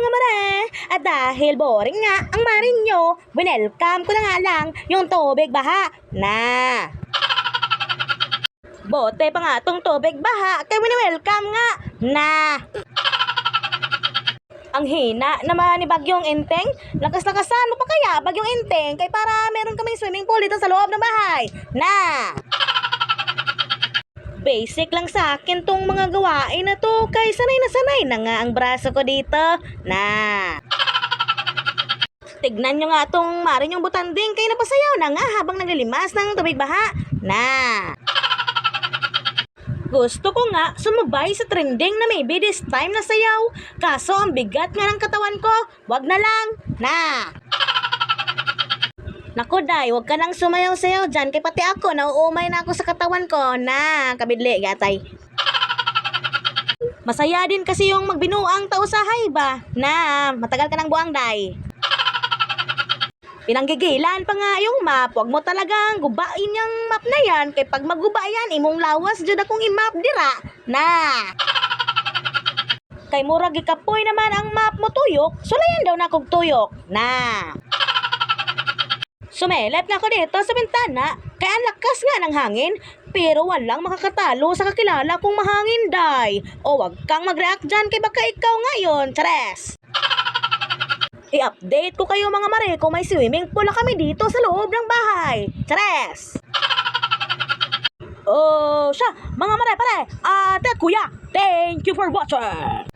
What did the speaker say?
mga mare! At dahil boring nga ang marin nyo, winelcome ko na nga lang yung tubig baha na. Bote pa nga tong tubig baha, kaya wini-welcome nga na. Ang hina naman ni Bagyong Enteng. Lakas-lakasan mo pa kaya Bagyong Enteng, kay para meron kaming swimming pool dito sa loob ng bahay na. Basic lang sa akin tong mga gawain na to, kay sanay na nga ang braso ko dito na. Tignan nyo nga tong marin yung butanding, kay napasayaw na nga habang naglilimas ng tubig baha na. Gusto ko nga sumabay sa trending na maybe this time na sayaw, kaso ang bigat nga ng katawan ko, wag na lang na. Naku day, wag ka nang sumayaw-sayaw dyan, kay pati ako, nauumay na ako sa katawan ko na, kabidli gatay. Masaya din kasi yung magbinuang tausahay ba, na matagal ka ng buang day. Pinanggigilan pa nga yung map, wag mo talagang gubain yung map na yan, kay pag maguba yan, imong lawas dyan akong imap dira na. Kay murag ikapoy naman ang map mo tuyok, sulayan daw na kog tuyok na. Sumelep na ako dito sa bintana, kaya ang lakas nga ng hangin, pero walang makakatalo sa kakilala kong mahangin day. O wag kang mag-react dyan, kay baka ikaw ngayon, chares. I-update ko kayo mga mare kung may swimming pool na kami dito sa loob ng bahay, chares. Oh, siya, mga mare pare, ate kuya, thank you for watching.